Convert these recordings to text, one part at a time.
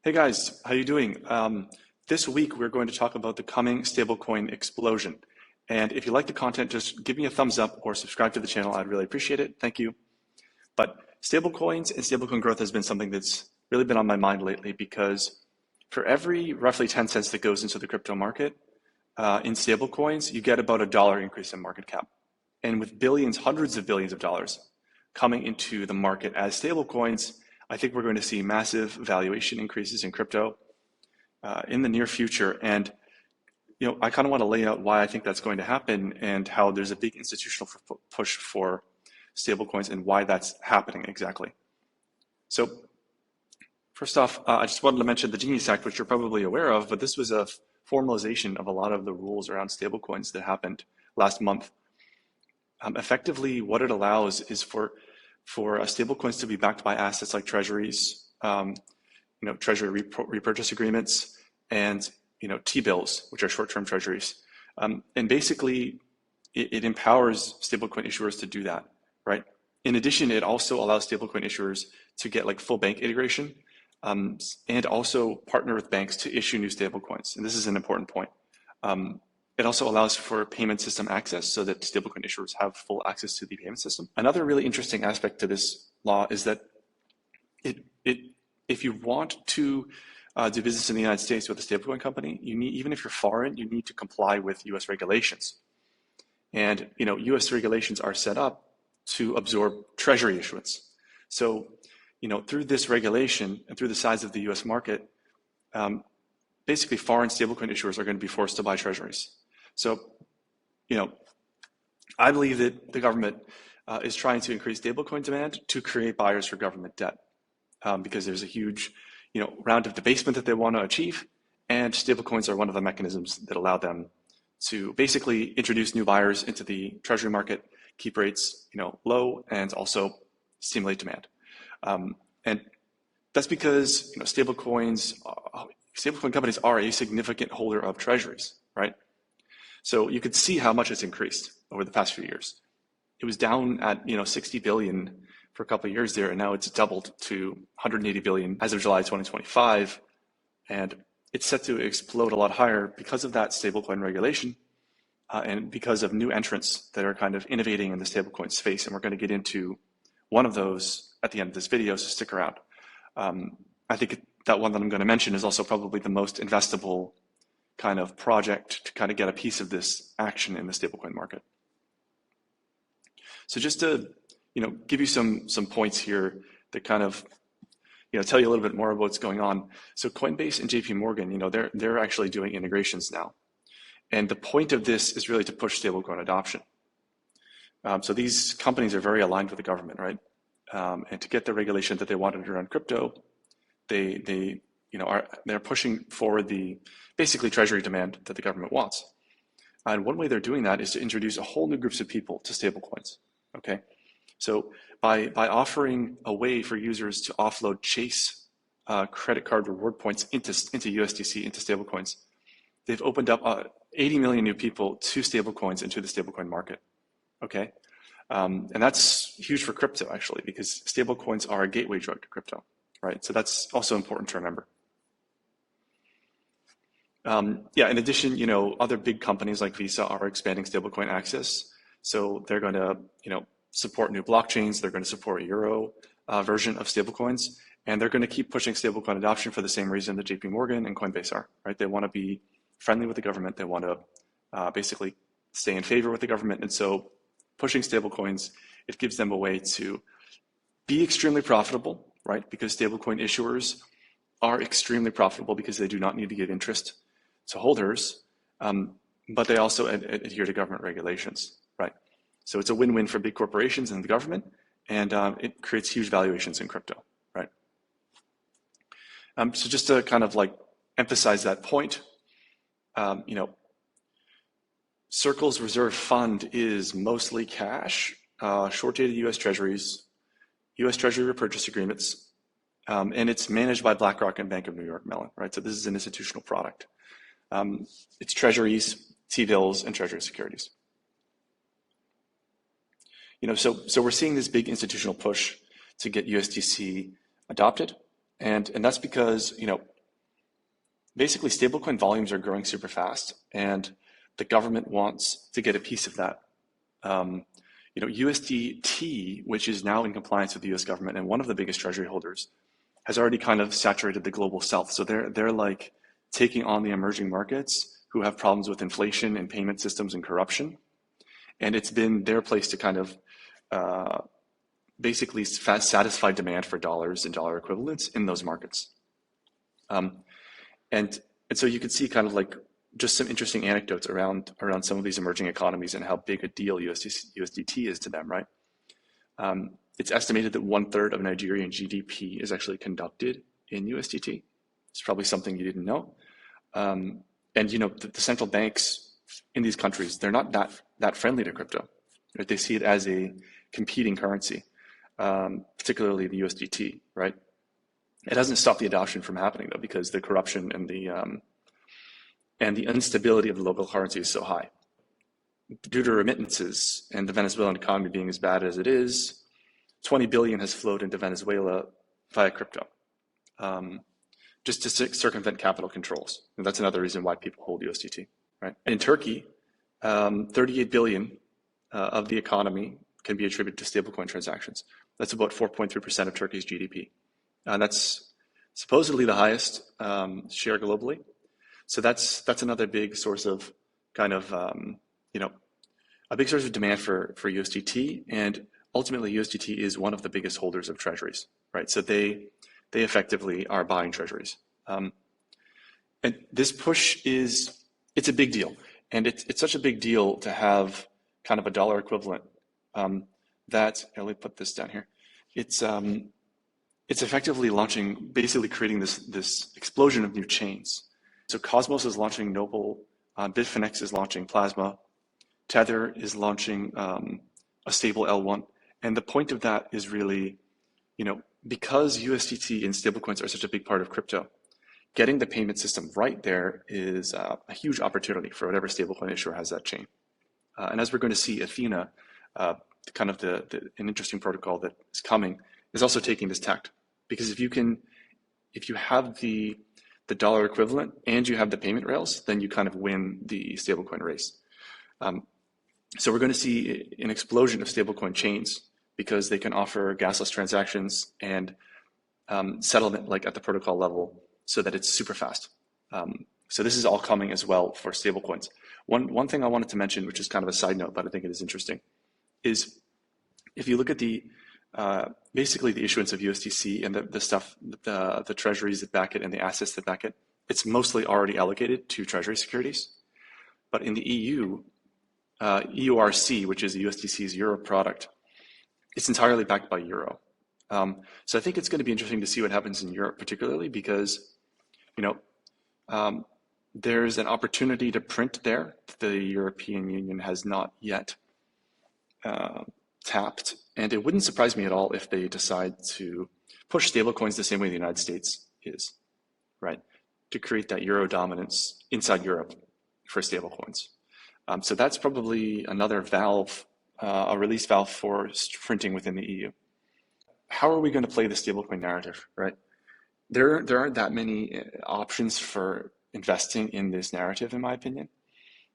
Hey guys, how you doing? This week we're going to talk about the coming stablecoin explosion. And if you like the content, just give me a thumbs up or subscribe to the channel. I'd really appreciate it. Thank you. But stablecoins and stablecoin growth has been something that's really been on my mind lately because for every roughly 10 cents that goes into the crypto market in stablecoins, you get about $1 increase in market cap. And with billions, hundreds of billions of dollars coming into the market as stablecoins, I think we're going to see massive valuation increases in crypto in the near future. And I kind of want to lay out why I think that's going to happen and how there's a big institutional push for stablecoins and why that's happening exactly. So first off, I just wanted to mention the Genius Act, which you're probably aware of, but this was a formalization of a lot of the rules around stablecoins that happened last month. Effectively, what it allows is for stablecoins to be backed by assets like treasuries, treasury repurchase agreements, and T-bills, which are short-term treasuries. And basically, it empowers stablecoin issuers to do that, right? In addition, it also allows stablecoin issuers to get like full bank integration and also partner with banks to issue new stablecoins. And this is an important point. It also allows for payment system access so that stablecoin issuers have full access to the payment system. Another really interesting aspect to this law is that if you want to do business in the United States with a stablecoin company, even if you're foreign, you need to comply with U.S. regulations. And U.S. regulations are set up to absorb treasury issuance. So through this regulation and through the size of the U.S. market, basically foreign stablecoin issuers are going to be forced to buy treasuries. So, I believe that the government is trying to increase stablecoin demand to create buyers for government debt because there's a huge, round of debasement that they want to achieve, and stablecoins are one of the mechanisms that allow them to basically introduce new buyers into the treasury market, keep rates, low, and also stimulate demand. And that's because stablecoin companies are a significant holder of treasuries, right? So you could see how much it's increased over the past few years. It was down at 60 billion for a couple of years there, and now it's doubled to 180 billion as of July 2025, and it's set to explode a lot higher because of that stablecoin regulation and because of new entrants that are kind of innovating in the stablecoin space, and we're going to get into one of those at the end of this video, so stick around. I think that one that I'm going to mention is also probably the most investable kind of project to kind of get a piece of this action in the stablecoin market. So just to give you some points here that kind of tell you a little bit more about what's going on. So Coinbase and JP Morgan, they're actually doing integrations now, and the point of this is really to push stablecoin adoption. So these companies are very aligned with the government, right? And to get the regulation that they wanted around crypto, they're pushing forward the basically treasury demand that the government wants. And one way they're doing that is to introduce a whole new groups of people to stablecoins. Okay, so by offering a way for users to offload Chase credit card reward points into USDC, into stablecoins, they've opened up 80 million new people to stablecoins into the stablecoin market. Okay, and that's huge for crypto actually, because stablecoins are a gateway drug to crypto, right? So that's also important to remember. In addition, other big companies like Visa are expanding stablecoin access. So they're going to, support new blockchains. They're going to support a Euro version of stablecoins, and they're going to keep pushing stablecoin adoption for the same reason that JP Morgan and Coinbase are, right? They want to be friendly with the government. They want to basically stay in favor with the government. And so pushing stablecoins, it gives them a way to be extremely profitable, right? Because stablecoin issuers are extremely profitable because they do not need to give interest to holders, but they also adhere to government regulations, right? So it's a win-win for big corporations and the government, and it creates huge valuations in crypto, right? So just to kind of like emphasize that point, Circle's reserve fund is mostly cash, short-dated U.S. Treasuries, U.S. Treasury repurchase agreements, and it's managed by BlackRock and Bank of New York Mellon, right? So this is an institutional product. It's treasuries, T-bills, and treasury securities. So we're seeing this big institutional push to get USDC adopted, and that's because basically stablecoin volumes are growing super fast, and the government wants to get a piece of that. USDT, which is now in compliance with the US government and one of the biggest treasury holders, has already kind of saturated the global south. So they're like taking on the emerging markets who have problems with inflation and payment systems and corruption. And it's been their place to kind of basically satisfy demand for dollars and dollar equivalents in those markets. And so you can see kind of like just some interesting anecdotes around some of these emerging economies and how big a deal USDT is to them, right? It's estimated that 1/3 of Nigerian GDP is actually conducted in USDT. It's probably something you didn't know. And the central banks in these countries, they're not that friendly to crypto. Right? They see it as a competing currency, particularly the USDT, right? It hasn't stopped the adoption from happening though, because the corruption and the instability of the local currency is so high. Due to remittances and the Venezuelan economy being as bad as it is, 20 billion has flowed into Venezuela via crypto, just to circumvent capital controls. And that's another reason why people hold USDT, right? In Turkey, 38 billion of the economy can be attributed to stablecoin transactions. That's about 4.3% of Turkey's GDP. And that's supposedly the highest share globally. So that's another big source of kind of, a big source of demand for USDT. And ultimately, USDT is one of the biggest holders of treasuries, right? So they effectively are buying treasuries. And this push it's a big deal. And it's such a big deal to have kind of a dollar equivalent that, let me put this down here. It's effectively basically creating this explosion of new chains. So Cosmos is launching Noble, Bitfinex is launching Plasma, Tether is launching a stable L1. And the point of that is really, because USDT and stablecoins are such a big part of crypto, getting the payment system right there is a huge opportunity for whatever stablecoin issuer has that chain. And as we're going to see, Ethena, kind of an interesting protocol that is coming, is also taking this tact. Because if you have the dollar equivalent and you have the payment rails, then you kind of win the stablecoin race. So we're going to see an explosion of stablecoin chains because they can offer gasless transactions and settlement like at the protocol level so that it's super fast. So this is all coming as well for stablecoins. One thing I wanted to mention, which is kind of a side note, but I think it is interesting, is if you look at basically the issuance of USDC and the stuff, the treasuries that back it and the assets that back it, it's mostly already allocated to treasury securities. But in the EU, EURC, which is USDC's Euro product, it's entirely backed by Euro. So I think it's going to be interesting to see what happens in Europe, particularly because, there's an opportunity to print there that the European Union has not yet tapped. And it wouldn't surprise me at all if they decide to push stablecoins the same way the United States is, right? To create that Euro dominance inside Europe for stablecoins. So that's probably another valve, a release valve for printing within the EU. How are we going to play the stablecoin narrative, right? There aren't that many options for investing in this narrative, in my opinion,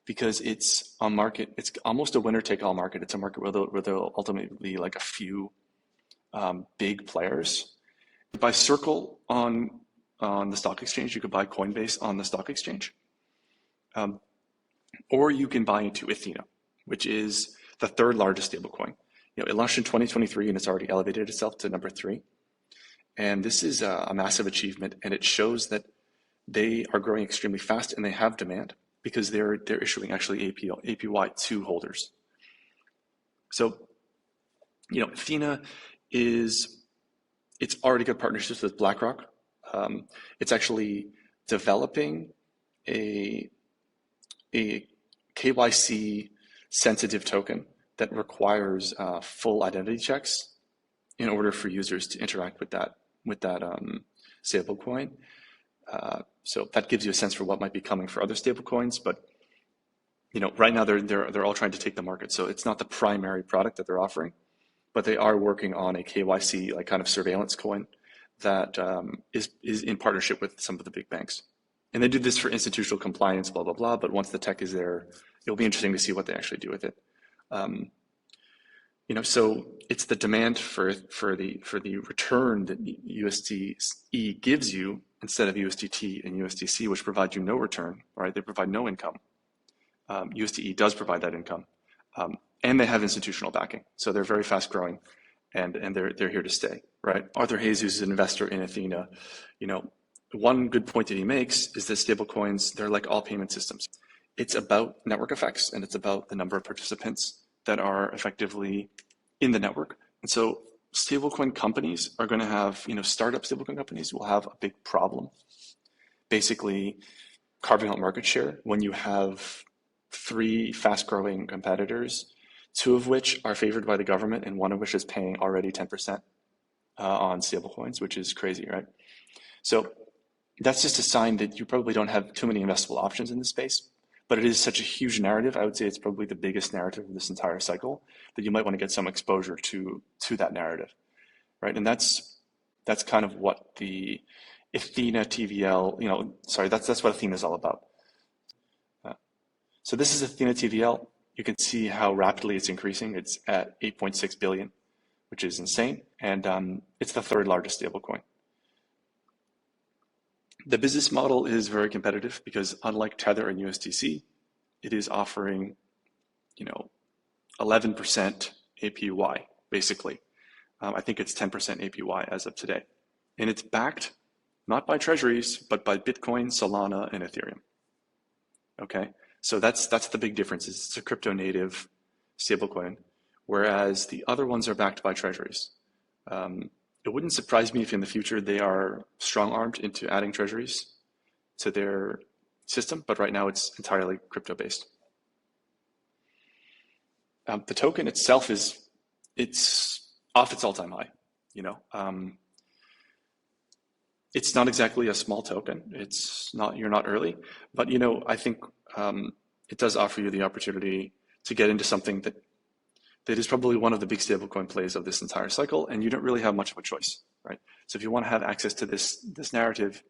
because it's a market, it's almost a winner-take-all market. It's a market where there'll ultimately be like a few big players. You buy Circle on the stock exchange, you could buy Coinbase on the stock exchange. Or you can buy into Ethena, which is the third largest stablecoin. It launched in 2023 and it's already elevated itself to number 3. And this is a massive achievement, and it shows that they are growing extremely fast and they have demand because they're issuing actually APY to holders. So, Ethena it's already got partnerships with BlackRock. It's actually developing a KYC sensitive token that requires full identity checks in order for users to interact with that stablecoin. So that gives you a sense for what might be coming for other stablecoins. But right now they're all trying to take the market. So it's not the primary product that they're offering, but they are working on a KYC kind of surveillance coin that is in partnership with some of the big banks. And they do this for institutional compliance, blah, blah, blah. But once the tech is there, it'll be interesting to see what they actually do with it. So it's the demand for the return that USDE gives you instead of USDT and USDC, which provide you no return, right? They provide no income. USDE does provide that income, and they have institutional backing, so they're very fast growing, and they're here to stay, right? Arthur Hayes, who's an investor in Ethena, one good point that he makes is that stablecoins, they're like all payment systems. It's about network effects, and it's about the number of participants that are effectively in the network. And so stablecoin companies are going to have, startup stablecoin companies will have a big problem basically carving out market share when you have 3 fast-growing competitors, 2 of which are favored by the government and 1 of which is paying already 10% on stablecoins, which is crazy, right? So that's just a sign that you probably don't have too many investable options in this space, but it is such a huge narrative. I would say it's probably the biggest narrative of this entire cycle that you might want to get some exposure to that narrative, right? And that's kind of what the Ethena TVL, that's what Ethena is all about. So this is Ethena TVL. You can see how rapidly it's increasing. It's at 8.6 billion, which is insane. And it's the 3rd largest stablecoin. The business model is very competitive because unlike Tether and USDC, it is offering, 11% APY, basically. I think it's 10% APY as of today. And it's backed not by treasuries, but by Bitcoin, Solana, and Ethereum. Okay, so that's the big difference. It's a crypto native stablecoin, whereas the other ones are backed by treasuries. It wouldn't surprise me if in the future they are strong-armed into adding treasuries to their system, but right now it's entirely crypto-based. The token itself it's off its all-time high. It's not exactly a small token. You're not early, but I think it does offer you the opportunity to get into something that is probably one of the big stablecoin plays of this entire cycle, and you don't really have much of a choice, right? So if you want to have access to this narrative,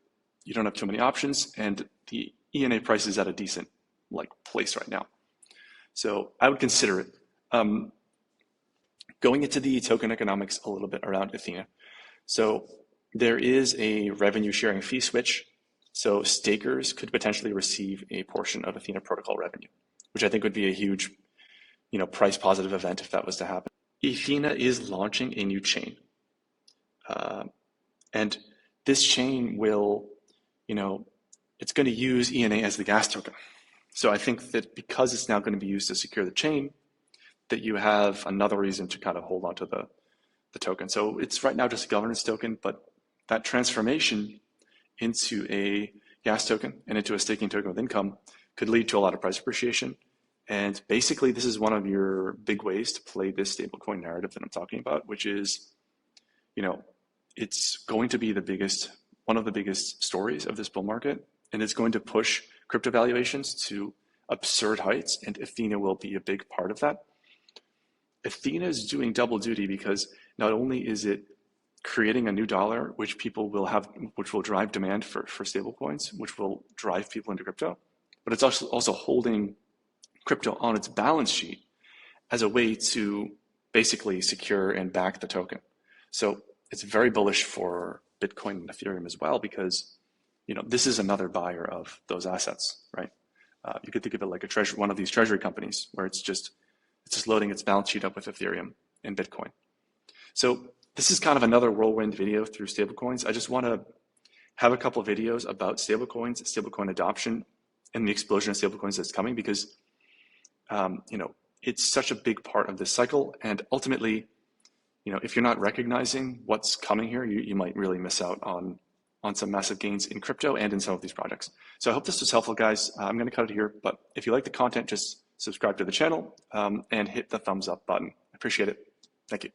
you don't have too many options, and the ENA price is at a decent place right now. So I would consider it. Going into the token economics a little bit around Ethena. So there is a revenue sharing fee switch. So stakers could potentially receive a portion of Ethena protocol revenue, which I think would be a huge price positive event if that was to happen. Ethena is launching a new chain. And this chain will, it's going to use ENA as the gas token. So I think that because it's now going to be used to secure the chain, that you have another reason to kind of hold on to the token. So it's right now just a governance token, but that transformation into a gas token and into a staking token with income could lead to a lot of price appreciation. And basically, this is one of your big ways to play this stablecoin narrative that I'm talking about, which is, it's going to be one of the biggest stories of this bull market, and it's going to push crypto valuations to absurd heights, and Ethena will be a big part of that. Ethena is doing double duty because not only is it creating a new dollar, which will drive demand for stablecoins, which will drive people into crypto, but it's also holding crypto on its balance sheet as a way to basically secure and back the token. So it's very bullish for Bitcoin and Ethereum as well, because this is another buyer of those assets, right? You could think of it like one of these treasury companies where it's just loading its balance sheet up with Ethereum and Bitcoin. So this is kind of another whirlwind video through stablecoins. I just want to have a couple of videos about stablecoins, stablecoin adoption, and the explosion of stablecoins that's coming, because it's such a big part of this cycle. And ultimately, if you're not recognizing what's coming here, you might really miss out on some massive gains in crypto and in some of these projects. So I hope this was helpful, guys. I'm going to cut it here, but if you like the content, just subscribe to the channel and hit the thumbs up button. I appreciate it. Thank you.